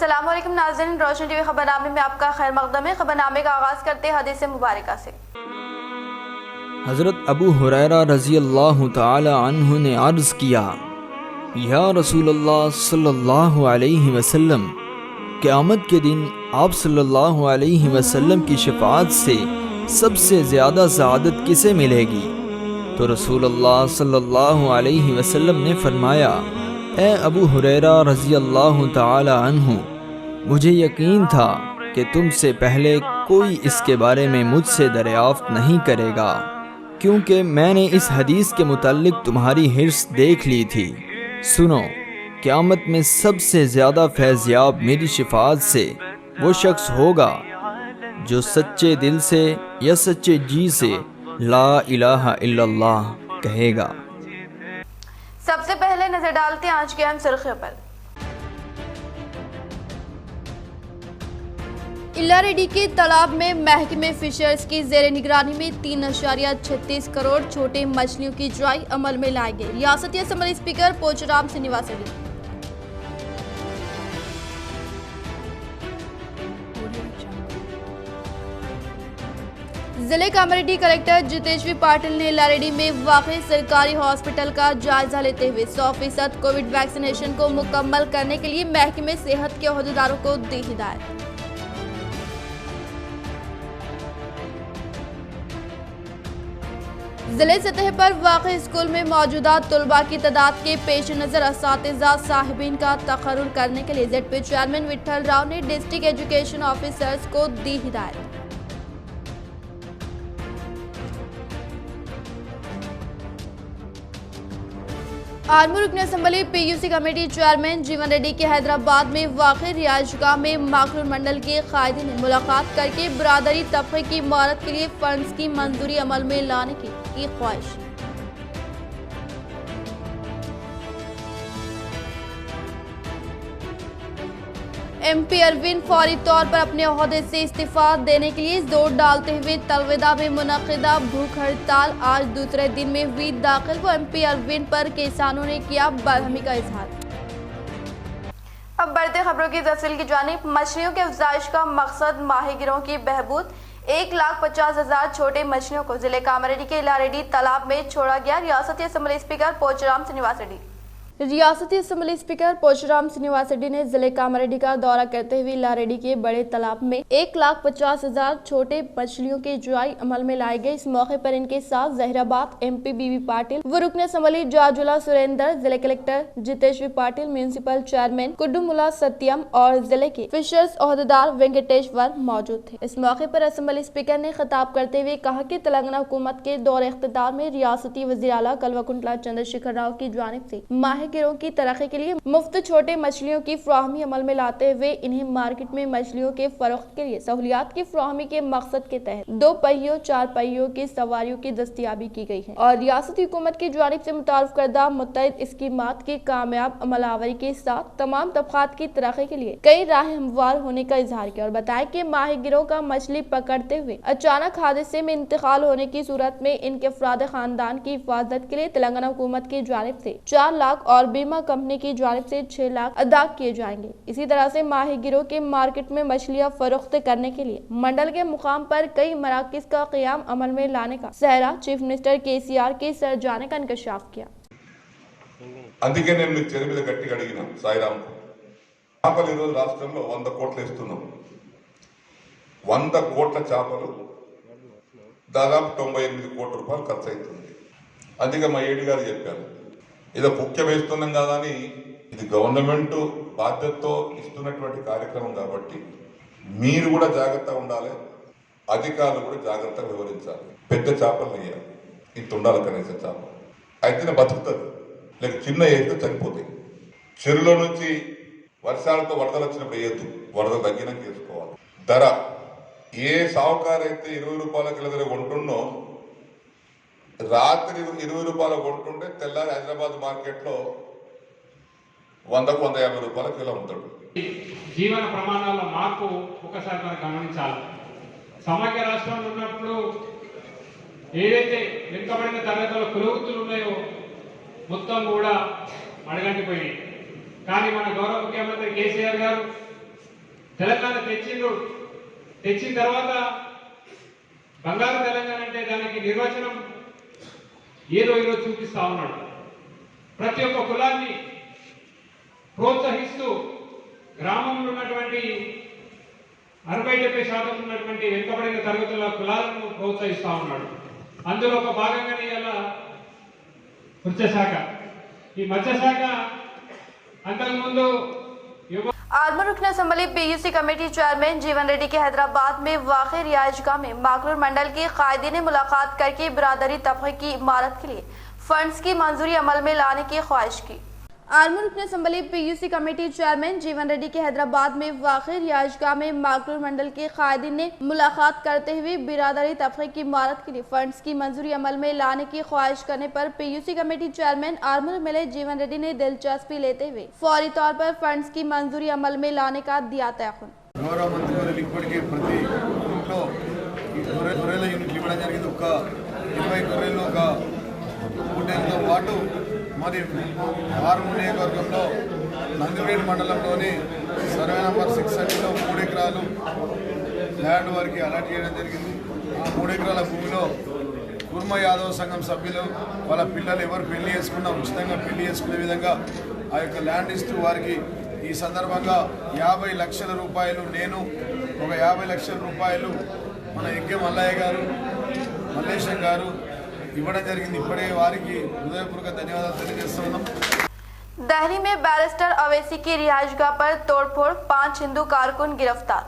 अस्सलाम वालेकुम नाज़रीन, रोशन टीवी खबरनामे में आपका खैर मकदम है। खबरनामे का आगाज करते हैं हदीस मुबारका से। हज़रत अबू हुरैरा रज़ी अल्लाह तआला अन्हु ने अर्ज़ किया, या रसूलल्लाह सल्लल्लाहु अलैहि वसल्लम, क़यामत के दिन आप सल्लल्लाहु अलैहि वसल्लम की शफ़ाअत से सबसे ज़्यादा सआदत किसे मिलेगी? तो रसूलुल्लाह सल्लल्लाहु अलैहि वसल्लम ने फरमाया, ए अबू हुरैरा रज़ी अल्लाह तआला अन्हु, मुझे यकीन था कि तुमसे पहले कोई इसके बारे में मुझसे दरियाफ़्त नहीं करेगा, क्योंकि मैंने इस हदीस के मुताल्लिक तुम्हारी हिर्स देख ली थी। सुनो, क़यामत में सबसे ज़्यादा फैज़याब मेरी शिफ़ाअत से वो शख्स होगा जो सच्चे दिल से या सच्चे जी से ला इलाहा इल्लल्लाह कहेगा। सबसे पहले नजर डालते हैं आज की अहम सुर्खियों पर। इल्लारेड्डी के तालाब में महकमे फिशर्स की जेर निगरानी में 3.36 करोड़ छोटे मछलियों की जुआई अमल में लाई गई। रियासती असम्बली स्पीकर पोचराम श्रीनिवास रेड्डी। जिले कामारेड्डी कलेक्टर जितेश्वी पाटिल ने इल्लारेड्डी में वाक़ई सरकारी हॉस्पिटल का जायजा लेते हुए 100% कोविड वैक्सीनेशन को मुकम्मल करने के लिए महकमे सेहत के अहदेदारों को दी हिदायत। जिले सतह पर वाक़ई स्कूल में मौजूदा तलबा की तादाद के पेश नज़र असातिज़ा साहिबीन का तकर्रुर करने के लिए जेडपी चेयरमैन विठल राव ने डिस्ट्रिक्ट एजुकेशन ऑफिसर्स को दी हिदायत। आर्मी रुकन असम्बली पीयूसी कमेटी चेयरमैन जीवन रेड्डी के हैदराबाद में वाक़ई रिहायशगाह में माखलूर मंडल के कायदे ने मुलाकात करके बरादरी तबके की इमारत के लिए फंड्स की मंजूरी अमल में लाने की ख्वाहिश। MP अरविंद फौरी तौर पर अपने ओहदे से इस्तीफा देने के लिए जोर डालते हुए तलवेदा में मुनक़िदा भूख हड़ताल आज दूसरे दिन में हुई दाखिल। वो MP अरविंद पर किसानों ने किया बरहमी का इजहार। अब बढ़ते खबरों की तफसील की जानिब। मछलियों के अफजाइश का मकसद माहीगिरों की बहबूद। 1,50,000 छोटे मछलियों को जिले कामारेड्डी के इल्लारेड्डी तालाब में छोड़ा गया। रियासती असम्बली स्पीकर पोचराम श्रीनिवास रेड्डी। रियासती असम्बली स्पीकर पोचराम श्रीनिवास रेड्डी ने जिले कामारेड्डी का दौरा करते हुए इल्लारेड्डी के बड़े तालाब में 1,50,000 छोटे मछलियों के जुआई अमल में लाए गए। इस मौके पर इनके साथ जहीराबाद MP बीबी पाटिल व रुकन असम्बली जाजुला सुरेंद्र, जिले कलेक्टर जितेश्वी पाटिल, म्यूनिसिपल चेयरमैन कुड्डूमुला सत्यम और जिले के फिशर्स ओहदेदार वेंकटेश्वर मौजूद थे। इस मौके पर असम्बली स्पीकर ने खिताब करते हुए कहा कि तेलंगाना हुकूमत के दौर इख्तियार में रियासती वज़ीर आला कल्वकुंतला चंद्रशेखर राव की जानिब से माहिगिरों की तरक्की के लिए मुफ्त छोटे मछलियों की फ्राहमी अमल में लाते हुए इन्हें मार्केट में मछलियों के फरोख्त के लिए सहूलियात की फ्राहमी के मकसद के तहत 2 पहियों 4 पहियों की सवारियों की दस्तियाबी की गई है और रियासती हुकूमत की जानिब से मुतारिफ करदा मुतअद्दिद स्कीमात की कामयाब अमलावरी के साथ तमाम तबकात की तरक्की के लिए कई राह हमवार होने का इजहार किया और बताया कि माहिगिरों का मछली पकड़ते हुए अचानक हादसे में इंतकाल होने की सूरत में इनके अफराद खानदान की हिफाजत के लिए तेलंगाना हुकूमत की जानिब से 4 लाख और बीमा कंपनी की जानिब से 6 लाख अदा किए जाएंगे। इसी तरह से माहीगिरों के मार्केट में मछलियां फरोख्त करने के लिए मंडल के मुकाम पर कई मराकज का क़याम अमल में लाने का सहरा चीफ मिनिस्टर KCR के सर जाने का इंकशाफ किया। అందుకే నేను మీకు చెరు మీద గట్టిగా అడిగిన సాయిరామ్ చేపలు ఈరోజు రాష్ట్రంలో 100 కోట్లు ఇస్తున్నాం. 100 కోట్ల చేపలు దాదాపు 98 కోట్ల రూపాయలు ఖర్చు అవుతుంది. అందుకే మా ఏడి గారు చెప్పారు, ఏదో ముఖ్యం వేస్తున్నాం కదా అని, ఇది గవర్నమెంట్ బాధ్యతతో ఇస్తున్నటువంటి కార్యక్రమం కాబట్టి మీరు కూడా జాగ్రత్తగా ఉండాలి, అధికారులు కూడా జాగ్రత్తగా వివరించాలి. పెద్ద చేపలు వేయాలి, ఇంత ఉండాలి కనీసం చేపలు అయితేనే బతుకుతుంది, లేక చిన్న వేస్తే చనిపోతాయి. చెరువులో నుంచి వర్షాలతో వరదలు వచ్చినప్పుడు వేయద్దు, వరద తగ్గినాక వేసుకోవాలి. ధర ఏ సావుకారు అయితే 20 రూపాయల కిలో దగ్గర కొంటున్నో రాత్రి 20 రూపాయలు కొంటుంటే తెల్లారి హైదరాబాద్ మార్కెట్లో 100కు 150 రూపాయల కిలో అమ్ముతాడు. జీవన ప్రమాణాల మార్పు ఒకసారి మనం గమనించాలి. సమాఖ్య రాష్ట్రంలో ఉన్నప్పుడు ఏదైతే వెనుకబడిన తరగతుల పురోగతులు ఉన్నాయో మొత్తం కూడా అడగంటిపోయినాయి. కానీ మన గౌరవ ముఖ్యమంత్రి KCR గారు తెలంగాణ తెచ్చిన తర్వాత బంగారు తెలంగాణ అంటే దానికి నిర్వచనం ఏదో ఈరోజు చూపిస్తా ఉన్నాడు. ప్రతి ఒక్క కులాన్ని ప్రోత్సహిస్తూ గ్రామంలో ఉన్నటువంటి 60-70% ఉన్నటువంటి వెనుకబడిన తరగతుల కులాలను ప్రోత్సహిస్తా ఉన్నాడు. అందులో ఒక భాగంగానే ఇలా మత్స్యశాఖ, ఈ మత్స్యశాఖ అంతకుముందు आर्मूर रुकन असम्बली पीयूसी कमेटी चेयरमैन जीवन रेड्डी के हैदराबाद में वाक़ रिहाइशगाह में माकलूर मंडल के कायदीन ने मुलाकात करके बिरादरी तबके की इमारत के लिए फंड्स की मंजूरी अमल में लाने की ख्वाहिश की। आर्मूर रुकन असम्बली पीयूसी कमेटी चेयरमैन जीवन रेड्डी के हैदराबाद में वाक़ रिहाइशगाह में माकलूर मंडल के कायदीन ने मुलाकात करते हुए बिरादरी तबके की इमारत के लिए फंड्स की मंजूरी अमल में लाने की ख्वाहिश करने पर PUC committee chairman Armoor MLA जीवन रेड्डी ने दिलचस्पी लेते हुए फौरी तौर पर फंड्स की मंजूरी अमल में लाने का दिया तयक़ुन। गौरव मंत्री इప్పటికే ప్రతి ఇంట్లో ఈ గొర్రెల యూనిట్లు ఇవ్వడం జరిగింది. ఒక 20 గొర్రెలు ఒక హోటల్తో పాటు మరి ఆర్మూర్ నియోజకవర్గంలో నందిపేట మండలంలోని సర్వే నంబర్ 630లో 3 ఎకరాలు ల్యాండ్ వారికి అలాట్ చేయడం జరిగింది. ఆ 3 ఎకరాల భూమిలో కుర్మ యాదవ్ సంఘం సభ్యులు వాళ్ళ పిల్లలు ఎవరు పెళ్లి చేసుకున్నా ఉచితంగా పెళ్లి చేసుకునే విధంగా ఆ యొక్క ల్యాండ్ ఇస్తూ వారికి ఈ సందర్భంగా 50 లక్షల రూపాయలు, నేను ఒక 50 లక్షల రూపాయలు మన ఎగ్గే మల్లయ్య గారు, మల్లేశం గారు ఇవ్వడం జరిగింది. ఇప్పుడే వారికి హృదయపూర్వక ధన్యవాదాలు తెలియజేస్తున్నాం. दहली में बैरिस्टर अवैसी की रिहाइशगाह पर तोड़फोड़, 5 हिंदू कारकुन गिरफ्तार।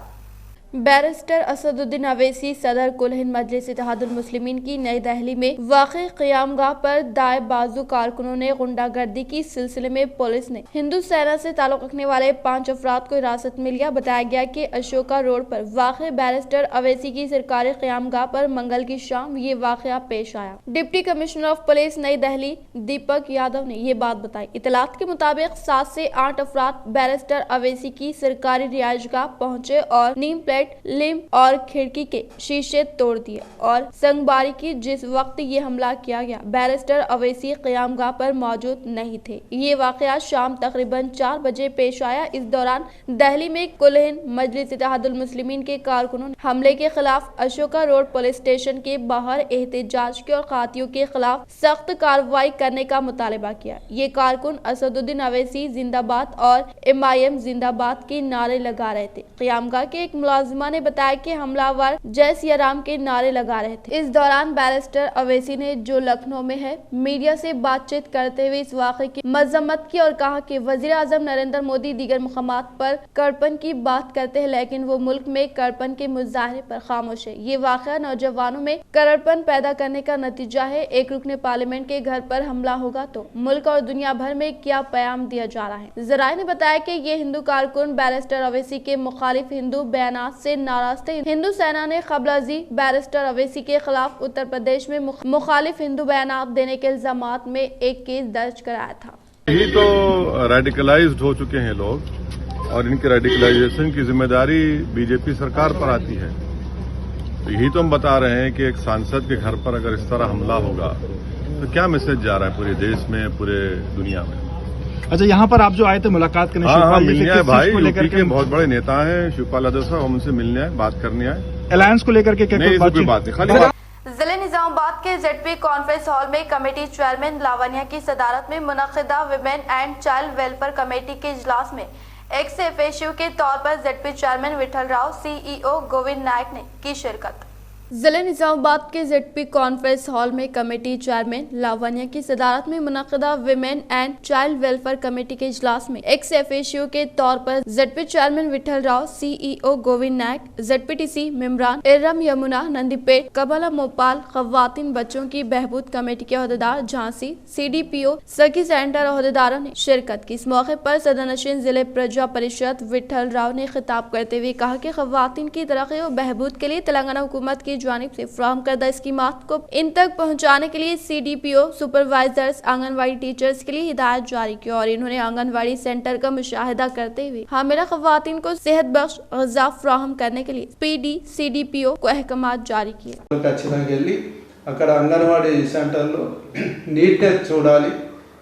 बैरिस्टर असदुद्दीन अवैसी सदर कुल हिंद मजलिस इत्तेहादुल मुस्लिमीन की नई दिल्ली में वाक़ क़यामगाह पर दाएं बाजू कारकुनों ने गुंडागर्दी की सिलसिले में पुलिस ने हिंदू सेना से ताल्लुक़ रखने वाले 5 अफराद को हिरासत में लिया। बताया गया कि अशोका रोड पर वाक़ बैरिस्टर अवैसी की सरकारी क़यामगाह पर मंगल की शाम ये वाक़या पेश आया। डिप्टी कमिश्नर ऑफ पुलिस नई दिल्ली दीपक यादव ने ये बात बताई। इतलात के मुताबिक 7 से 8 अफराद बैरिस्टर अवैसी की सरकारी रिहाइशगाह पहुँचे और नीम प्लेट, लिम्ब और खिड़की के शीशे तोड़ दिए और संगबारी की। जिस वक्त ये हमला किया गया बैरिस्टर अवैसी क़यामगाह पर मौजूद नहीं थे। ये वाक़या शाम तकरीबन 4 बजे पेश आया। इस दौरान दिल्ली में कुल हिंद मजलिस इत्तेहादुल मुस्लिमीन के कारकुनों ने हमले के खिलाफ अशोका रोड पुलिस स्टेशन के बाहर एहतजाज किया और खातियों के खिलाफ सख्त कार्रवाई करने का मुतालबा किया। ये कारकुन असदुद्दीन अवैसी जिंदाबाद और MIM जिंदाबाद के नारे लगा रहे थे। क़यामगाह के एक मुलाजिम ने बताया कि हमलावर जय सिया राम के नारे लगा रहे थे। इस दौरान बैरिस्टर अवैसी ने जो लखनऊ में है मीडिया से बातचीत करते हुए इस वाक़े की मजम्मत की और कहा कि वज़ीर आज़म नरेंद्र मोदी दीगर मकामात पर कड़पन की बात करते हैं लेकिन वो मुल्क में कड़पन के मुजाहरे पर खामोश है। ये वाक़या नौजवानों में कड़पन पैदा करने का नतीजा है। एक रुकने पार्लियामेंट के घर पर हमला होगा तो मुल्क और दुनिया भर में क्या पैगाम दिया जा रहा है। ज़राए ने बताया कि ये हिंदू कारकुन बैरिस्टर अवैसी के मुखालिफ हिंदू बयानात से नाराज थे। हिंदू सेना ने क़ब्ल-अज़ी बैरिस्टर अवैसी के खिलाफ उत्तर प्रदेश में मुखालिफ हिंदू बयानात देने के इल्जामात में एक केस दर्ज कराया था। यही तो रेडिकलाइज्ड हो चुके हैं लोग और इनके रेडिकलाइजेशन की जिम्मेदारी बीजेपी सरकार पर आती है। तो यही तो हम बता रहे हैं कि एक सांसद के घर पर अगर इस तरह हमला होगा तो क्या मैसेज जा रहा है पूरे देश में, पूरे दुनिया में। अच्छा, यहाँ पर आप जो आए थे मुलाकात करने, हाँ, मिलने आए भाई, यूपी के बहुत बड़े नेता हैं शिवपाल यादव साहब, हम उनसे मिलने आए, बात करने आए। अलायंस को लेकर के क्या कोई बात नहीं, खाली जिले निजामाबाद के ZP कॉन्फ्रेंस हॉल में कमेटी चेयरमैन लावण्या की सदारत में मुनक्किदा women and child welfare committee के इजलास में एक्स FASU के तौर पर ZP chairman Vithal Rao, CEO Govind Naik ने की शिरकत। जिले निजामाबाद के ZP कॉन्फ्रेंस हॉल में कमेटी चेयरमैन लावण्या की सदारत में मुनक्किदा women and child welfare committee के इजलास में एक्स FASU के तौर पर ZP chairman Vithal Rao, CEO Govind नायक, ZPTC मेम्बरान इरम यमुना नंदीपेट, कमला मोपाल, खवातीन बच्चों की बहबूद कमेटी के अहदेदार झांसी, CDPO सखी सेंटर अहदेदारों ने शिरकत की। इस मौके पर सदरनशीन जिले प्रजा परिषद विठल राव ने खिताब करते हुए कहा कि खवातीन की तरक्की और बहबूद के लिए तेलंगाना हुकूमत की जानिब से फ्राहम करदा स्कीमात को इन तक पहुंचाने के लिए CDPO सुपरवाइजर्स, आंगनवाड़ी टीचर्स के लिए हिदायत जारी की और इन्होंने आंगनवाड़ी सेंटर का मुशाहिदा करते हुए हामिला खवातीन को सेहत बख्श ग़िज़ा फ्राहम करने के लिए PD CDPO को अहकामात जारी किए। అక్కడ అంగన్వాడీ సెంటర్లో నీట్నెస్ చూడాలి,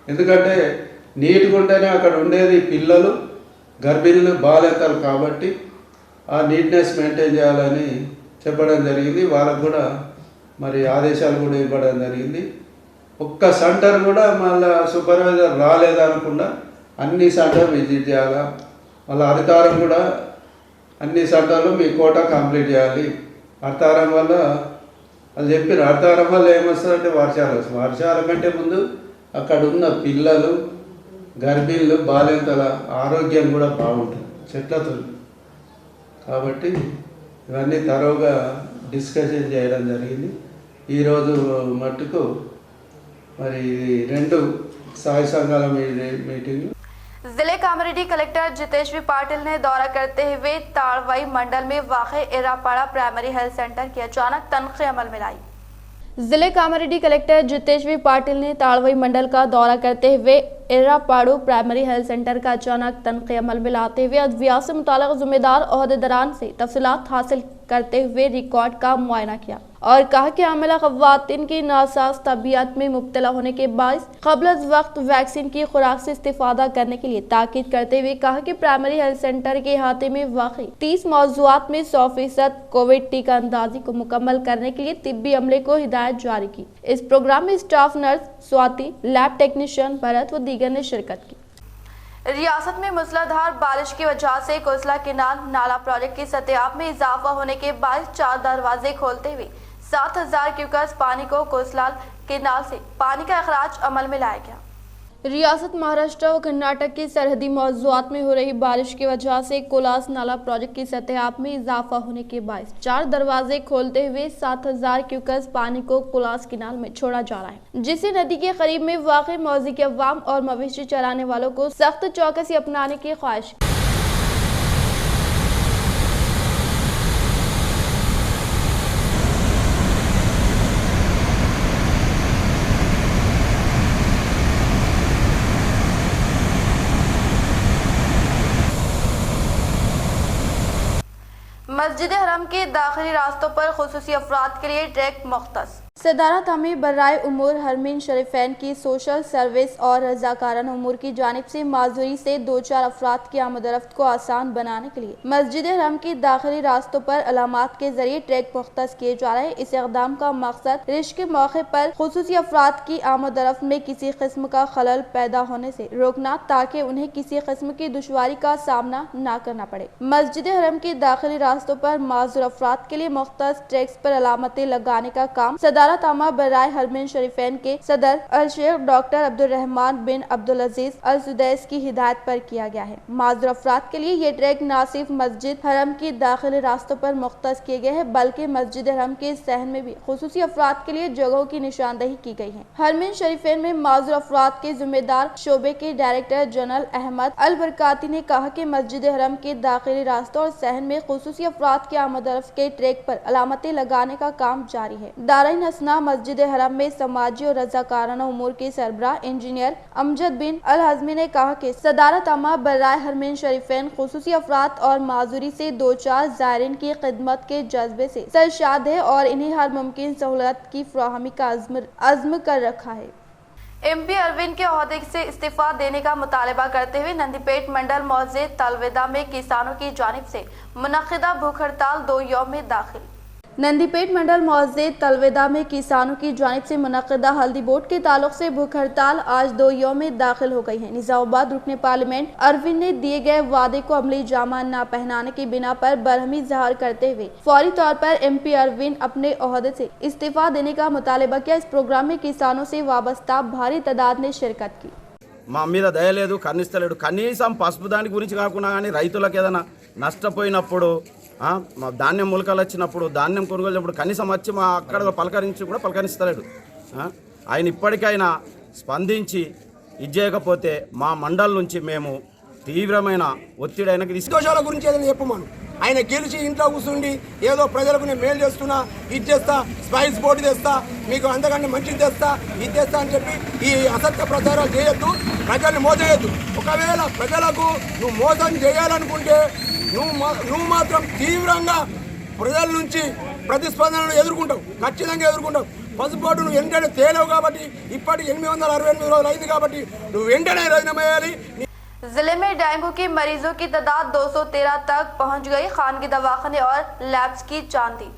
ఎందుకంటే నీట్గా ఉంటేనే అక్కడ ఉండేది పిల్లలు, గర్భిణీలు, బాలింతలు కాబట్టి ఆ నీట్నెస్ మెయింటైన్ చేయాలని చెప్పడం జరిగింది. వాళ్ళకు కూడా మరి ఆదేశాలు కూడా ఇవ్వడం జరిగింది. ఒక్క సెంటర్ కూడా మళ్ళీ సూపర్వైజర్ రాలేదనకుండా అన్ని సెంటర్ విజిట్ చేయాలా, వాళ్ళ అధికారం కూడా అన్ని సెంటర్లు మీ కోటా కంప్లీట్ చేయాలి. అర్థారం వల్ల వాళ్ళు చెప్పిన అర్థారం వల్ల ఏమొస్తుందంటే వర్షాలు వస్తాయి. వర్షాల కంటే ముందు అక్కడ ఉన్న పిల్లలు, గర్భిణులు, బాలింతల ఆరోగ్యం కూడా బాగుంటుంది చెట్లతో. కాబట్టి ఇవన్నీ తరోగా డిస్కషన్ చేయడం జరిగింది. ఈరోజు మట్టుకు మరి 2 స్థాయి సంఘాల మీటింగ్. जिले कामरेडी कलेक्टर जितेश्वरी पाटिल ने दौरा करते हुए ताड़वाई मंडल में वाक़े एरापाड़ा प्राइमरी हेल्थ सेंटर की अचानक तनख्वाह अमल में लाई। जिले कामरेडी कलेक्टर जितेश्वरी पाटिल ने ताड़वाई मंडल का दौरा करते हुए एरापाड़ो प्राइमरी हेल्थ सेंटर का अचानक तनख्वाह अमल में लाते हुए अद्वियात से मुताल्लिक़ ज़िम्मेदार ओहदेदारान से तफसीलात हासिल करते हुए रिकॉर्ड का मुआयना किया और कहा कि आमिला ख़वातीन की नासाज तबीयत में मुब्तला होने के बायस क़ब्ल वक्त वैक्सीन की खुराक से इस्तेफादा करने के लिए ताकीद करते हुए कहा कि प्राइमरी हेल्थ सेंटर के अहाते में वाक़ई 30 मौज़ूआत में 100% कोविड टीका अंदाजी को मुकम्मल करने के लिए तिब्बी अमले को हिदायत जारी की। इस प्रोग्राम में staff nurse Swati, lab technician Bharat व दीगर ने शिरकत की। रियासत में मूसलाधार बारिश की वजह से कोसला केनाल नाला प्रोजेक्ट की सतह में इजाफा होने के बाद 4 दरवाजे खोलते हुए 7000 क्यूसेक पानी को कोसला केनाल से पानी का अखराज अमल में लाया गया। रियासत महाराष्ट्र व कर्नाटक के सरहदी मौज़ूआत में हो रही बारिश की वजह से कोलास नाला प्रोजेक्ट की सतह में इजाफा होने के बायस 4 दरवाजे खोलते हुए 7000 क्यूसेक पानी को कोलास केनाल में छोड़ा जा रहा है, जिससे नदी के करीब में वाक़ई मौज़ी के अवाम और मवेशी चराने वालों को सख्त चौकसी अपनाने की ख्वाहिश। मस्जिद हरम के दाखिली रास्तों पर खुसूसी अफराद के लिए ट्रैक मुख्तस। सदारत हमें बर्राए उमूर हरमीन शरीफैन की सोशल सर्विस और रज़ाकाराना उमूर की जानिब से माजूरी से 2-4 अफराद की आमद-ओ-रफ्त को आसान बनाने के लिए मस्जिद हरम के दाखिली रास्तों पर अलामात के जरिए ट्रैक मुख्तस किए जा रहे हैं। इस इक़दाम का मकसद रिश के मौके पर खुसूसी अफराद की आमद-ओ-रफ्त में किसी किस्म का खलल पैदा होने से रोकना, ताकि उन्हें किसी किस्म की दुश्वारी का सामना न करना पड़े। मस्जिद हरम के दाखिली रास्तों पर माजूर अफराद के लिए मुख्तस ट्रैक्स पर अलामतें लगाने का काम सदारत आमा बर्राए हरमीन शरीफैन के सदर अल शेख डॉक्टर अब्दुल रहमान बिन अब्दुल अजीज अल सुदैस की हिदायत पर किया गया है। माजूर अफराद के लिए ये ट्रैक न सिर्फ मस्जिद हरम के दाखिली रास्तों पर मुख्तस किए गए हैं, बल्कि मस्जिद हरम के सहन में भी खुसूसी अफराद के लिए जगहों की निशानदही की गई है। हरमीन शरीफैन में माजूर अफराद के जिम्मेदार शोबे के डायरेक्टर जनरल अहमद अल बरकाती ने कहा कि मस्जिद हरम के दाखिली रास्तों और सहन में खुसूसी अफराद के आमद-ओ-रफ्त के ट्रैक पर अलामतें लगाने का काम जारी है। दाराइन हसना मस्जिद हरम में समाजी और रज़ाकाराना उमूर के सरबराह इंजीनियर अमजद बिन अल हज़मी ने कहा कि सदारत आमा बर्राए हरमीन शरीफैन खुसूसी अफराद और माजूरी से 2-4 ज़ायरीन की खिदमत के जज्बे से सरशाद है और इन्हें हर मुमकिन सहूलत की फराहमी का अज़्म कर रखा है। MP अरविंद के ओहदे से इस्तीफा देने का मुतालबा करते हुए नंदीपेट मंडल मौजे तलवेदा में किसानों की जानिब से मुनक्किदा भूख हड़ताल 2 यौम में दाखिल। नंदीपेट मंडल मौजे तलवेदा में किसानों की जानिब से मुनक्किदा हल्दी बोर्ड के ताल्लुक से भूख हड़ताल आज 2 यौम में दाखिल हो गई है। निजामाबाद रुकने पार्लियामेंट अरविंद ने दिए गए वादे को अमली जामा न पहनाने की बिना पर बरहमी ज़ाहिर करते हुए फौरी तौर पर MP अरविंद अपने ओहदे से इस्तीफा देने का मुतालबा किया। इस प्रोग्राम में किसानों से वाबस्ता भारी तादाद ने शिरकत की। మా మీద దయ లేదు, కర్ణిస్తలేడు. కనీసం పసుపు దాని గురించి కాకుండా కానీ రైతులకు ఏదైనా నష్టపోయినప్పుడు మా ధాన్యం మొలకలు వచ్చినప్పుడు ధాన్యం కొనుగోలు కనీసం వచ్చి మా అక్కడ పలకరించి కూడా పలకరిస్తలేడు. ఆయన ఇప్పటికైనా స్పందించి ఇది చేయకపోతే మా మండల్ నుంచి మేము తీవ్రమైన ఒత్తిడి ఆయనకి దోషాల గురించి ఏదైనా చెప్పమను. ఆయన గెలిచి ఇంట్లో కూర్చుండి ఏదో ప్రజలకు నేను మేలు చేస్తున్నా, ఇది చేస్తా, స్పైస్ బోర్డు తెస్తా, మీకు అంతకంటే మంచిది తెస్తా, ఇది తెస్తా అని చెప్పి ఈ అసత్య ప్రచారాలు చేయొద్దు, ప్రజల్ని మోసయొద్దు. ఒకవేళ ప్రజలకు నువ్వు మోసం చేయాలనుకుంటే నువ్వు మాత్రం తీవ్రంగా ప్రజల నుంచి ప్రతిస్పందనను ఎదుర్కొంటావు, ఖచ్చితంగా ఎదుర్కొంటావు. పసుపోటు నువ్వు వెంటనే తేలేవు కాబట్టి ఇప్పటికి 868 రోజులు అయింది కాబట్టి నువ్వు వెంటనే రాజీనామా చేయాలి. जिले में डेंगू के मरीजों की तादाद 213 तक पहुंच गई। खानगी दवाखाने और लैब्स की चांदी।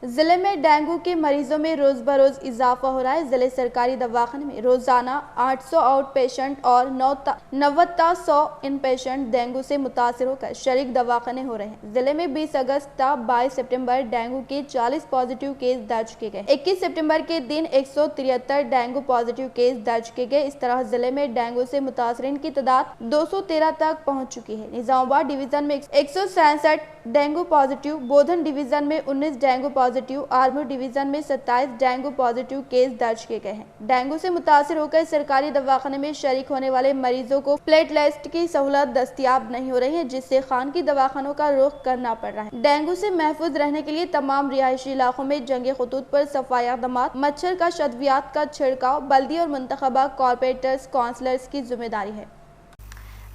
जिले में डेंगू के मरीजों में रोज बरोज इजाफा हो रहा है। जिले सरकारी दवाखाने में रोजाना 800 आउट पेशेंट और 90 इन पेशेंट डेंगू से मुतासर होकर शरीक दवाखाने हो रहे हैं। जिले में 20 अगस्त तक 22 सितंबर डेंगू के 40 पॉजिटिव केस दर्ज किए गए। 21 सितंबर के दिन 173 डेंगू पॉजिटिव केस दर्ज किए गए। इस तरह जिले में डेंगू से मुतासरीन की तादाद 213 तक पहुँच चुकी है। निजामाबाद डिवीजन में 167 डेंगू पॉजिटिव, बोधन डिवीजन में 19 डेंगू पॉजिटिव, आर्मूर डिवीजन में 27 डेंगू पॉजिटिव केस दर्ज किए गए हैं। डेंगू से मुतासिर होकर सरकारी दवाखाने में शरीक होने वाले मरीजों को प्लेटलेट की सहूलत दस्तियाब नहीं हो रही है, जिससे खानगी दवाखानों का रुख करना पड़ रहा है। डेंगू से महफूज रहने के लिए तमाम रिहायशी इलाकों में जंगे खतूत पर सफाई इक़दामात, मच्छर का शद्वियात का छिड़काव बल्दी और मुंतखबा कॉर्पोरेटर्स काउंसलर्स की जिम्मेदारी है।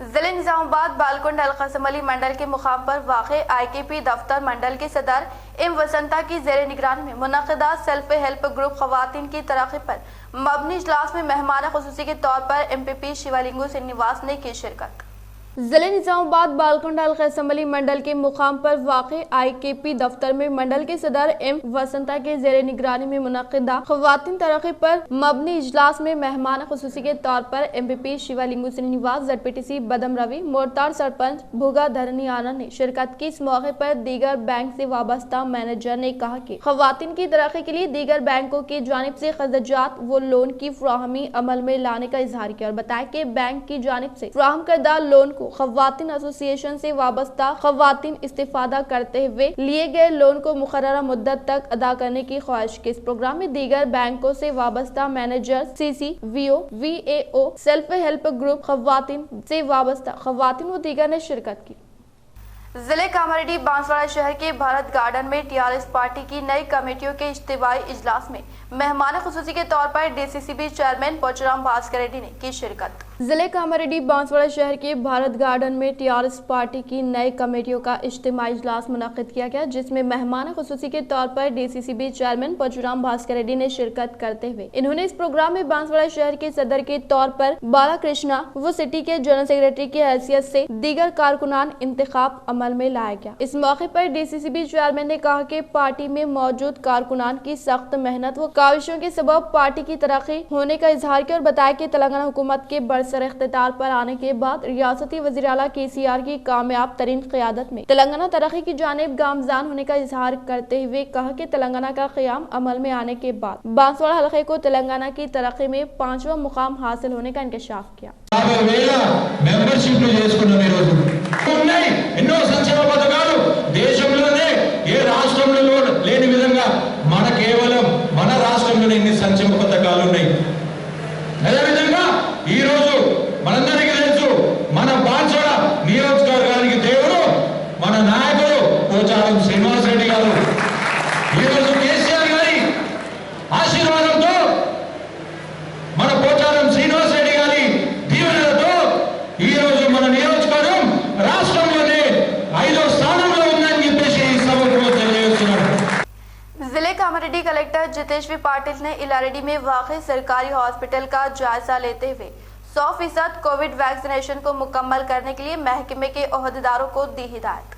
जिले निजामाबाद बालकुंड अलकसम अली मंडल के मुकाम पर वाक़े IKP दफ्तर मंडल के सदर एम वसंता की जेर निगरानी में मुनक़िदा सेल्फ हेल्प ग्रुप ख़वातीन की तरक्की पर मबनी इजलास में मेहमान खुसूसी के तौर पर MPP शिवलिंगु श्रीनिवास ने की शिरकत। जिले निजामाबाद बालकुंड अलकसम अली मंडल के मुकाम पर वाक़े IKP दफ्तर में मंडल के सदर एम वसंता के जेर निगरानी में मुनक़िदा ख़वातीन तरक्की पर मबनी इजलास में मेहमान खुसूसी के तौर पर MPP शिवलिंगु श्रीनिवास, ZPTC बदम रवि, मोरतार सरपंच भुगा धरनी आनंद ने शिरकत की। इस मौके पर दीगर बैंक से वाबस्ता मैनेजर ने कहा कि ख़वातीन की तरक्की के लिए दीगर बैंकों की जानिब से क़र्ज़ात व लोन की फ़राहमी अमल में लाने का इजहार किया और बताया कि बैंक की जानिब से फ़राहम करदा लोन ख़वातीन एसोसिएशन से वाबस्ता ख़वातीन इस्तेफादा करते हुए लिए गए लोन को मुकर्ररा मुद्दत तक अदा करने की ख्वाहिश की। इस प्रोग्राम में दीगर बैंकों से वाबस्ता manager, CC, VO, VAO, self help group, ख़वातीन से वाबस्ता ख़वातीन व दीगर ने शिरकत की। जिले कामारेड्डी बांसवाड़ा शहर के भारत गार्डन में TRS पार्टी की नई कमेटियों के इज्तिमाई इजलास में मेहमान खुसूसी के तौर पर DCCB चेयरमैन पोचराम भास्कर रेड्डी ने की शिरकत। जिले कामारेड्डी बांसवाड़ा शहर के भारत गार्डन में TRS पार्टी की नई कमेटियों का इज्तिमाई इजलास मुनक़िद किया गया, जिसमें मेहमान खुसूसी के तौर पर DCCB चेयरमैन पोचराम भास्कर रेड्डी ने शिरकत करते हुए इन्होंने इस प्रोग्राम में बांसवाड़ा शहर के सदर के तौर पर बाला कृष्णा व सिटी के जनरल सेक्रेटरी की हैसियत से दीगर कारकुनान इंतखाब अमल में लाया गया। इस मौके पर DCCB चेयरमैन ने कहा कि पार्टी में मौजूद कारकुनान की सख्त मेहनत व काविशों के सबब पार्टी की तरक्की होने का इजहार किया और बताया कि तेलंगाना हुकूमत के बरसर इख्तियार पर आने के बाद रियासती वज़ीर आला KCR की कामयाब तरीन क़यादत में तेलंगाना तरक्की की जानिब गामजान होने का इजहार करते हुए कहा कि तेलंगाना का क़याम अमल में आने के बाद बांसवाड़ा हलके को तेलंगाना की तरक्की में 5वां मुकाम हासिल होने का इंकशाफ किया। ఎన్నో సంక్షేమ పథకాలు దేశంలోనే ఏ రాష్ట్రంలో లేని విధంగా మన కేవలం మన రాష్ట్రంలోనే ఇన్ని సంక్షేమ పథకాలు ఉన్నాయి. అదేవిధంగా ఈ రోజు మనందరికీ తెలుసు మన బాన్సవాడ నియోజకవర్గానికి దేవుడు మన నాయకుడు పోచారం శ్రీనివాస్ రెడ్డి గారు. ఈ రోజు కేసీఆర్ గారి ఆశీర్వాదంతో మన పోచారం శ్రీనివాస్ రెడ్డి గారి దీవెనలతో ఈ రోజు మన నియోజకవర్గం రాష్ట్రంలోనే 5వ స్థానంలో ఉందని చెప్పేసి సభకు తెలియజేస్తున్నారు. जिले कामारेड्डी कलेक्टर जितेश्वी पाटिल ने इलारेडी में वाक़ सरकारी हॉस्पिटल का जायजा लेते हुए 100% कोविड वैक्सीनेशन को मुकम्मल करने के लिए महकमे के ओहदेदारों को दी हिदायत।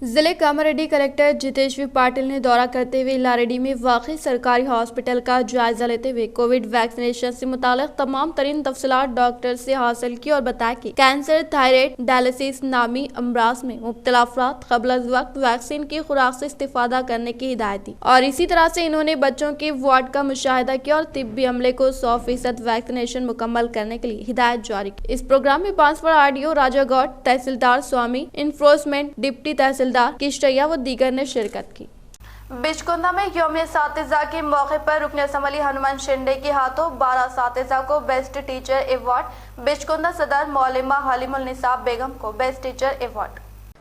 जिले कामारेड्डी कलेक्टर जितेश्वी पाटिल ने दौरा करते हुए इलारेडी में वाक़ई सरकारी हॉस्पिटल का जायजा लेते हुए कोविड वैक्सीनेशन से मुताल्लिक़ तमाम तरीन तफसीलात डॉक्टर से हासिल की और बताया कि कैंसर, थायराइड, डायलिसिस नामी अमराज में मुब्तला अफराद क़ब्ल अज़ वक्त वैक्सीन की खुराक से इस्तेफादा करने की हिदायत दी और इसी तरह से इन्होंने बच्चों के वार्ड का मुशाहिदा किया और तिब्बी अमले को 100% वैक्सीनेशन मुकम्मल करने के लिए हिदायत जारी की। इस प्रोग्राम में बांसवाड़ा RDO राजा गौड़, तहसीलदार स्वामी, इन्फोर्समेंट डिप्टी तहसीलदार किश्तैया व दीगर ने शिरकत की। बिचकुंदा में यौम-ए-सातिज़ा के मौके पर रुकन असम्बली हनुमान शिंदे के हाथों 12 असातिज़ा को बेस्ट टीचर अवार्ड, बिचकुंदा सदर मौलिमा हलीमुल निसा बेगम को बेस्ट टीचर अवार्ड।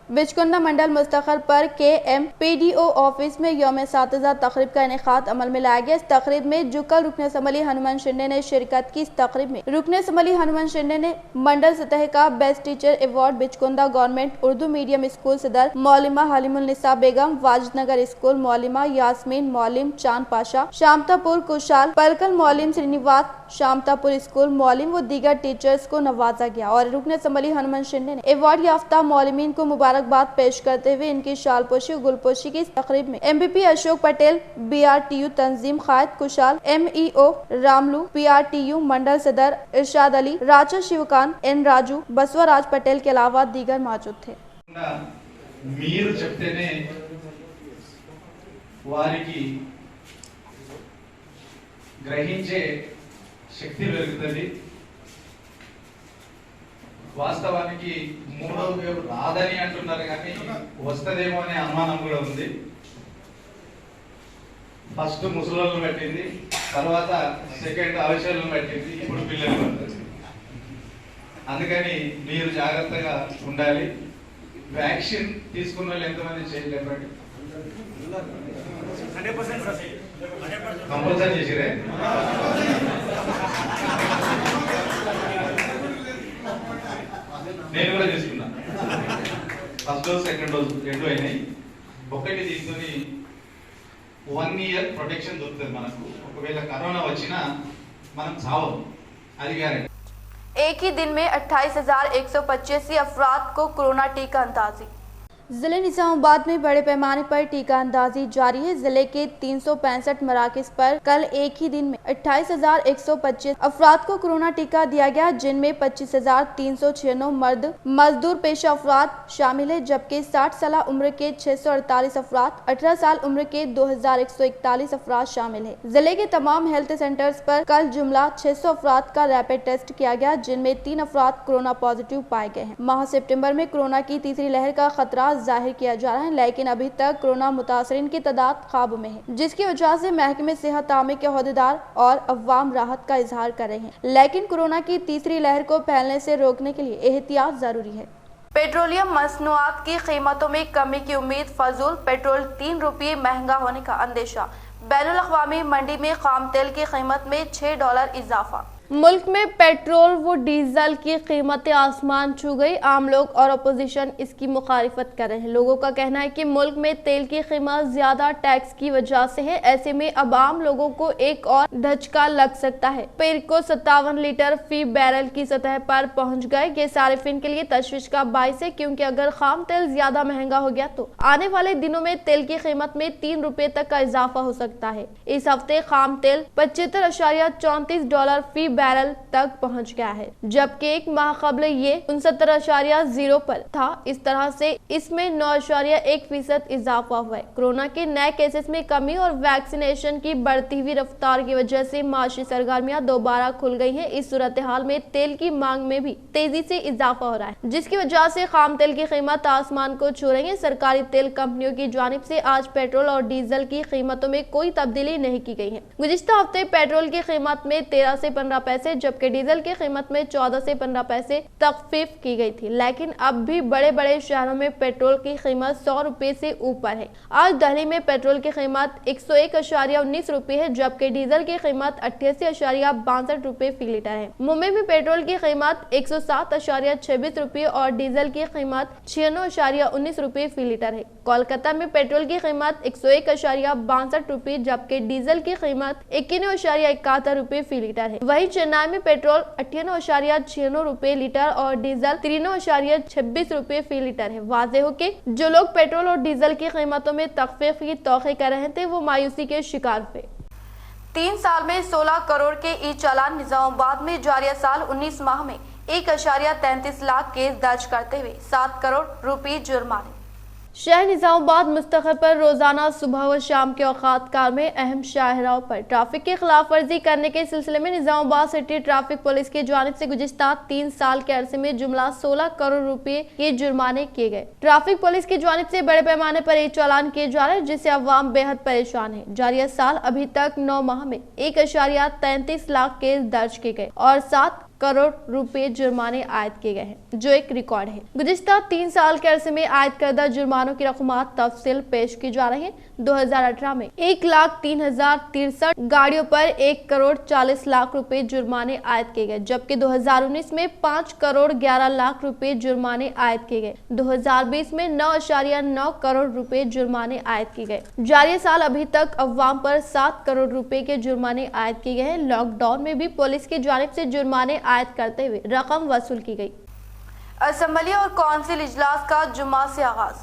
बिचकुंदा मंडल मुस्तखर पर KM-PDO ऑफिस में यौम-ए-सातिज़ा तकरीब का इनेकाद अमल में लाया गया। इस तकरीब में जुकल रुकन असम्बली हनुमान शिंदे ने शिरकत की। इस तकरीब में रुकन असम्बली हनुमान शिंदे ने मंडल सतह का best teacher award Bichkunda government Urdu medium school सदर मौलिमा हलीमुन्निसा बेगम, वाजिदनगर स्कूल मौलिमा यास्मीन, मौलिम चांद पाशा, शामतापुर कुशाल, पलकल मौलिम श्रीनिवास, शामतापुर स्कूल मौलिम व दीगर टीचर्स को नवाजा गया और रुकन असम्बली हनुमान शिंदे ने अवार्ड याफ्ता मौलिमीन को मुबारकबाद पेश करते हुए इनकी शालपोशी और गुलपोशी की इस तकरीब में MVP अशोक पटेल, BRTU तंजीम खायद कुशाल, MEO रामलू, PRTU मंडल सदर इरशाद अली, राजा शिवकांत, N राजू, बसवराज पटेल के अलावा दीगर मौजूद थे। మీరు చెప్తేనే వారికి గ్రహించే శక్తి పెరుగుతుంది. వాస్తవానికి మూడవ వేవ్ రాదని అంటున్నారు కానీ వస్తదేమో అనే అనుమానం కూడా ఉంది. ఫస్ట్ ముసలోళ్ళను పెట్టింది, తర్వాత సెకండ్ అవసరాలను పెట్టింది, ఇప్పుడు పిల్లలు పడుతుంది. అందుకని మీరు జాగ్రత్తగా ఉండాలి. వ్యాక్సిన్ తీసుకున్న వాళ్ళు ఎంతమంది చేయలేపండి? 100% కంపల్సరీ చేసిరే. నేను కూడా తీసుకున్నా. ఫస్ట్ డోస్ సెకండ్ డోస్ రెండు అయినాయి. ఒకటి తీసుకుని 1 year ప్రొటెక్షన్ దొరుకుతుంది మనకు. ఒకవేళ కరోనా వచ్చినా మనం చావం, అది గ్యారెంటీ. एक ही दिन में 28,185 अफराद को कोरोना टीका अंदाजी। जिले निजामाबाद में बड़े पैमाने पर टीका अंदाजी जारी है। जिले के 365 मराकज पर कल एक ही दिन में 28,125 अफराद को कोरोना टीका दिया गया, जिनमें 25,396 मर्द मजदूर पेशा अफराद शामिल है, जबकि 60 साल उम्र के 648 अफराद, 18 साल उम्र के 2,141 अफराद शामिल है। जिले के तमाम हेल्थ सेंटर्स पर कल जुमला 600 अफराद का रैपिड टेस्ट किया गया, जिनमें 3 अफराद कोरोना पॉजिटिव पाए गए हैं। माह सितंबर में कोरोना की तीसरी लहर का खतरा जाहिर किया जा रहा है, लेकिन अभी तक कोरोना मुतासरीन की तादाद काबू में है, जिसकी वजह से महकमे सेहत आमे के अहदेदार और अवाम राहत का इजहार कर रहे हैं, लेकिन कोरोना की तीसरी लहर को फैलने से रोकने के लिए एहतियात जरूरी है। पेट्रोलियम मसनूआत की कीमतों में कमी की उम्मीद फजूल, पेट्रोल 3 रुपये महंगा होने का अंदेशा। बैनुल अक़वामी मंडी में खाम तेल की कीमत में $6 इजाफा। मुल्क में पेट्रोल व डीजल की कीमतें आसमान छू गई। आम लोग और अपोजिशन इसकी मुखालिफत कर रहे हैं। लोगों का कहना है कि मुल्क में तेल की कीमत ज्यादा टैक्स की वजह से है, ऐसे में अब आम लोगों को एक और धचका लग सकता है। पेर को 57 लीटर फी बैरल की सतह पर पहुंच गए। ये सारिफिन के लिए तशवीश का बाइस है, क्योंकि अगर खाम तेल ज्यादा महंगा हो गया तो आने वाले दिनों में तेल की कीमत में 3 रुपए तक का इजाफा हो सकता है। इस हफ्ते खाम तेल $75.34 फी बैरल तक पहुंच गया है, जबकि एक माह कबल ये 69.0 पर था। इस तरह से इसमें 9.1% इजाफा हुआ है। कोरोना के नए केसेस में कमी और वैक्सीनेशन की बढ़ती हुई रफ्तार की वजह से माशी सरगर्मियां दोबारा खुल गई हैं। इस सूरत हाल में तेल की मांग में भी तेजी से इजाफा हो रहा है, जिसकी वजह से खाम तेल की कीमत आसमान को छू रही है। सरकारी तेल कंपनियों की जानिब से आज पेट्रोल और डीजल की कीमतों में कोई तब्दीली नहीं की गई है। गुज़िश्ता हफ्ते पेट्रोल की कीमत में 13 से 15 पैसे, जबकि डीजल की कीमत में 14 से 15 पैसे तखफीफ की गई थी, लेकिन अब भी बड़े बड़े शहरों में पेट्रोल की कीमत 100 रुपए से ऊपर है। आज दिल्ली में पेट्रोल की कीमत 101.19 रुपए है, जबकि डीजल की कीमत 88.62 रुपए फी लीटर है। मुंबई में पेट्रोल की कीमत 107.26 रुपए और डीजल की कीमत 96.19 रुपए फी लीटर है। कोलकाता में पेट्रोल की कीमत 101.62 रुपए, जबकि डीजल की कीमत 91.71 रुपए फी लीटर है। वहीं चेन्नई में पेट्रोल 98.96 रुपए लीटर और डीजल 93.26 रुपए फी लीटर है। वाज़ेह हो कि जो लोग पेट्रोल और डीजल की कीमतों में तखफीफ की तौक़ी कर रहे थे, वो मायूसी के शिकार हुए। 3 साल में 16 करोड़ के ई चालान। निजामाबाद में जारिया साल 19 माह में 1.33 लाख केस दर्ज करते हुए 7 करोड़ रुपए जुर्माने। शहर निजामाबाद मुस्तखर पर रोजाना सुबह व शाम के औकात कार में अहम शाहराहों पर ट्रैफिक की खिलाफ वर्जी करने के सिलसिले में निजामाबाद सिटी ट्रैफिक पुलिस की जानिब से गुज़िश्ता 3 साल के अरसे में जुमला 16 करोड़ रुपए के जुर्माने किए गए। ट्रैफिक पुलिस की जानिब से बड़े पैमाने पर एक चालान किए जा रहे हैं, जिससे अवाम बेहद परेशान है। जारिया साल अभी तक 9 माह में 1.33 लाख केस दर्ज किए गए और 7 करोड़ रुपए जुर्माने आयद किए गए हैं, जो एक रिकॉर्ड है। गुज़िश्ता 3 साल के अरसे में आयद करदा जुर्मानों की रकमात तफसील पेश की जा रही है। 2018 में 1,03,063 गाड़ियों पर 1 करोड़ 40 लाख रुपए जुर्माने आयद किए गए, जबकि 2019 में 5 करोड़ 11 लाख रुपए जुर्माने आयद किए गए। 2020 में 9.9 करोड़ रुपए जुर्माने आयद किए गए। जारी साल अभी तक अवाम पर 7 करोड़ रुपए के जुर्माने आयद किए गए हैं। लॉकडाउन में भी पुलिस की जानिब से जुर्माने आयद करते हुए रकम वसूल की गई। असेंबली और कौंसिल इजलास का जुम्मा से आगाज।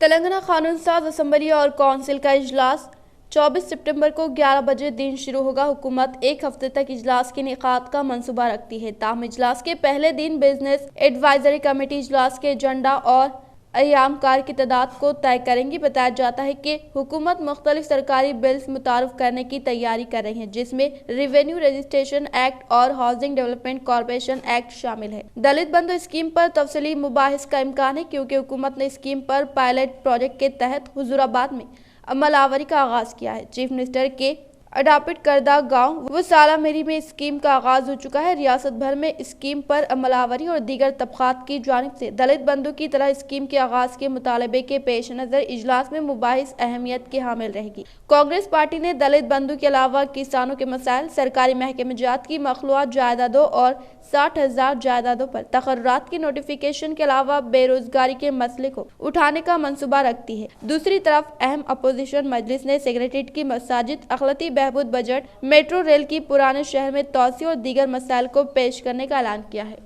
तेलंगाना कानून साज असेंबली और कौंसिल का इजलास 24 सितंबर को 11 बजे दिन शुरू होगा। हुकूमत 1 हफ्ते तक इजलास के इनेकाद का मंसूबा रखती है। ताहम इजलास के पहले दिन बिजनेस एडवाइजरी कमेटी इजलास के एजेंडा और अय्याम कार की तादाद को तय करेंगी। बताया जाता है कि हुकूमत मुख्तलिफ सरकारी बिल्स मुतारफ करने की तैयारी कर रही है, जिसमें रेवेन्यू रजिस्ट्रेशन एक्ट और हाउसिंग डेवलपमेंट कॉर्पोरेशन एक्ट शामिल है। दलित बंधु स्कीम पर तफसीली मुबाहिस का इम्कान है, क्योंकि हुकूमत ने स्कीम पर पायलट प्रोजेक्ट के तहत हुजूराबाद में अमलावरी का आगाज किया है। चीफ मिनिस्टर के अडॉप्ट करदा गांव वो साला मेरी में स्कीम का आगाज हो चुका है। रियासत भर में स्कीम पर अमलावरी और दीगर तबकात की जानिब से दलित बंधु की तरह स्कीम के आगाज के मुतालबे के पेश नजर इजलास में मुबाहिस अहमियत की हामिल रहेगी। कांग्रेस पार्टी ने दलित बंधु के अलावा किसानों के मसाइल, सरकारी महकमे जात की मखलूआत जायदादों और 60,000 जायदादों पर तकर्रात की नोटिफिकेशन के अलावा बेरोजगारी के मसले को उठाने का मंसूबा रखती है। दूसरी तरफ अहम अपोजिशन मजलिस ने सेक्रेटरीट की मसाजिद, अखलती बहबूद बजट, मेट्रो रेल की पुराने शहर में तोसी और दीगर मसाइल को पेश करने का ऐलान किया है।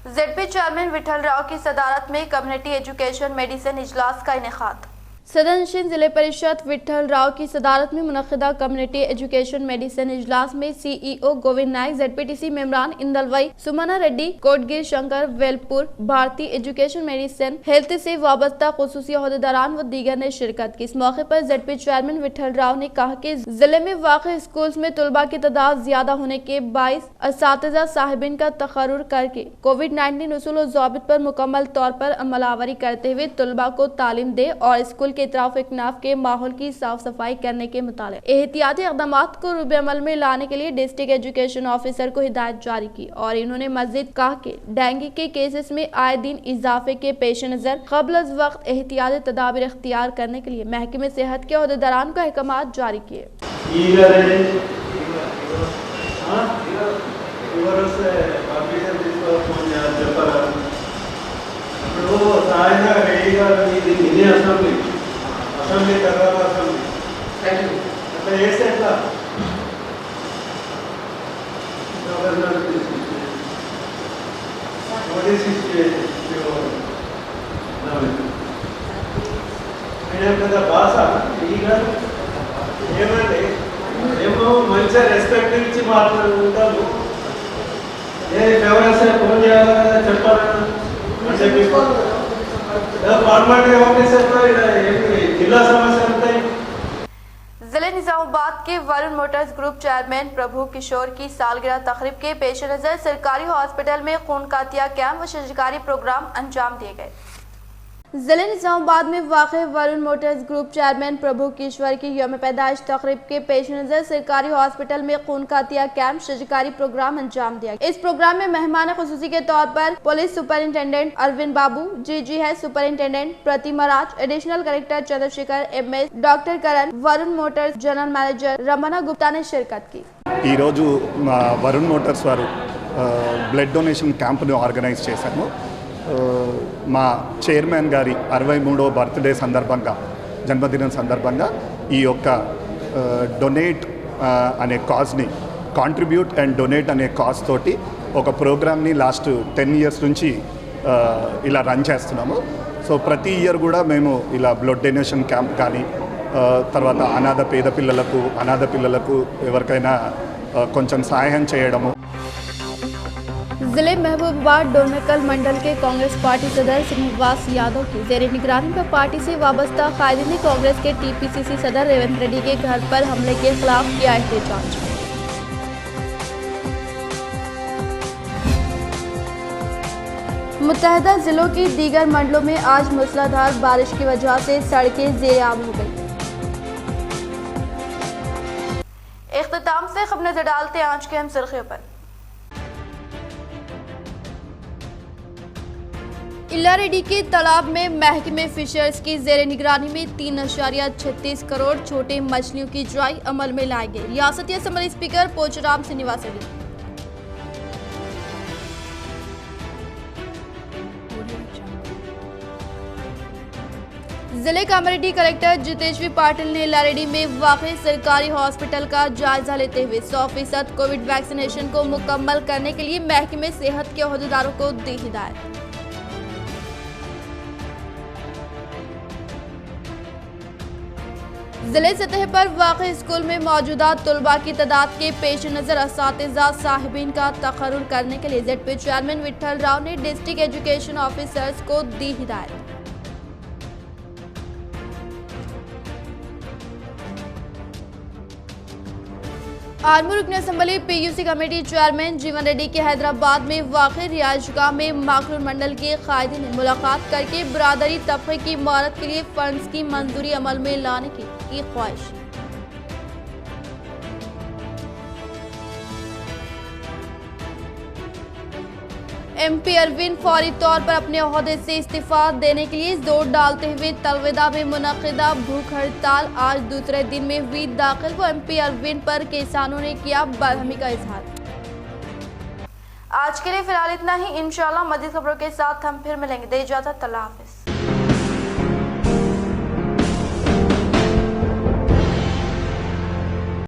जेडपी चेयरमैन विठल राव की सदारत में कम्युनिटी एजुकेशन मेडिसिन इजलास का इनेकाद। सदनशीन जिले परिषद विठल राव की सदारत में मुनक़िदा कम्युनिटी एजुकेशन मेडिसिन इजलास में CEO गोविंद नायक, ZPTC मेम्बरान इंदलवई, सुमना रेड्डी, कोटगिर शंकर, वेलपुर, भारतीय एजुकेशन मेडिसिन हेल्थ से वाबस्ता खुसूसी अहदेदारान व दीगर ने शिरकत की। इस मौके पर ZP चेयरमैन विठल राव ने कहा कि जिले में वाक़ई स्कूल्स में तलबा की तादाद ज्यादा होने के बाइस असातिज़ा साहिबिन का तकर्रुर करके कोविड-19 उसूल और ज़ाबित पर मुकम्मल तौर पर अमलावरी करते हुए तलबा को तालीम दे और स्कूल के इतराफ इकनाफ के माहौल की साफ सफाई करने के मुताबिक एहतियाती इक़दामात को रूबे अमल में लाने के लिए डिस्ट्रिक्ट एजुकेशन ऑफिसर को हिदायत जारी की। और इन्होंने मज़ीद कहा कि डेंगू के केसेस में आए दिन इजाफे के पेश नज़र क़ब्ल अज़ वक्त एहतियाती तदाबीर इख्तियार करने के लिए महकमे सेहत के अहदेदारान को अहकामात जारी किए। అసెంబ్లీ తర్వాత అసెంబ్లీ అట్లా చేస్తే ఎట్లా పెద్ద భాష ఏమంటే ఏమో మంచిగా రెస్పెక్ట్ ఇచ్చి మాట్లాడుకుంటాము. ఎవరైనా సరే ఫోన్ చేయాలి కదా, చెప్పాలి అంటే जिले निजामाबाद के वरुण मोटर्स ग्रुप चेयरमैन प्रभु किशोर की सालगिरह तकरीब के पेश नज़र सरकारी हॉस्पिटल में खून का तिया कैंप व शजरकारी प्रोग्राम अंजाम दिए गए। जिले निजामाबाद में वाक़े वरुण मोटर्स ग्रुप चेयरमैन प्रभु किशोर की यौम पैदाइश तकरीब के पेश नज़र सरकारी हॉस्पिटल में खून का तिया कैंप शजरकारी प्रोग्राम अंजाम दिया। इस प्रोग्राम में मेहमान खुसूसी के तौर पर police superintendent Arvind Babu, GGH superintendent Pratima Raj, additional collector Chandrashekar MS, doctor Karan, Varun motors general manager Ramana Gupta ने शिरकत की। ఈ రోజు వరుణ్ మోటార్స్ వారు బ్లడ్ డొనేషన్ క్యాంప్ను ఆర్గనైజ్ చేశాము. మా చైర్మన్ గారి 63వ బర్త్డే సందర్భంగా, జన్మదినం సందర్భంగా ఈ యొక్క డొనేట్ అనే కాజ్ని, కాంట్రిబ్యూట్ అండ్ డొనేట్ అనే కాజ్ తోటి ఒక ప్రోగ్రామ్ని లాస్ట్ 10 ఇయర్స్ నుంచి ఇలా రన్ చేస్తున్నాము. సో ప్రతి ఇయర్ కూడా మేము ఇలా బ్లడ్ డొనేషన్ క్యాంప్ కానీ, తర్వాత అనాథ పిల్లలకు ఎవరికైనా కొంచెం సహాయం చేయడము. जिले महबूबाबाद डोरनकल मंडल के कांग्रेस पार्टी सदर श्रीनिवास यादव की जेर निगरानी पर पार्टी से वाबस्ता कायदीन ने कांग्रेस के TPCC सदर रेवंत रेड्डी के घर पर हमले के खिलाफ किया एहतजाज। मुत्तहदा जिलों की दीगर मंडलों में आज मूसलाधार बारिश की वजह से सड़कें ज़ेर-आब हो गई। इख्तिताम से खबर नजर डालते हैं आज के हम सुर्खियों पर। इलारेडी के तालाब में महकमे फिशर्स की जेर निगरानी में 3.36 करोड़ छोटे मछलियों की ड्राई अमल में लाई गई। रियासती असम्बली स्पीकर पोचराम श्रीनिवास रेड्डी। जिले कामारेड्डी कलेक्टर जितेश्वरी पाटिल ने इलारेडी में वाक़ई सरकारी हॉस्पिटल का जायजा लेते हुए 100% कोविड वैक्सीनेशन को मुकम्मल करने के लिए महकमे सेहत के अहदेदारों को दी हिदायत। जिले सतह पर वाक़ई स्कूल में मौजूदा तलबा की तादाद के पेश नज़र असातिज़ा साहिबीन का तकर्रुर करने के लिए ZP चेयरमैन विठल राव ने डिस्ट्रिक्ट एजुकेशन ऑफिसर्स को दी हिदायत। आर्मू रुकन असम्बली PUC कमेटी चेयरमैन जीवन रेड्डी के हैदराबाद में वाक़ई रिहायशगाह में माखरून मंडल के कायदे ने मुलाकात करके बरादरी तबके की इमारत के लिए फंड्स की मंजूरी अमल में लाने की ख्वाहिश। MP अरविंद फौरी तौर पर अपने ओहदे से इस्तीफा देने के लिए जोर डालते हुए तलवेदा में मुनक़िदा भूख हड़ताल आज दूसरे दिन में हुई दाखिल। वो MP अरविंद पर किसानों ने किया बरहमी का इजहार। आज के लिए फिलहाल इतना ही। इंशाअल्लाह मज़ीद खबरों के साथ हम फिर मिलेंगे। दे इजाज़त, अल्लाह हाफ़िज़।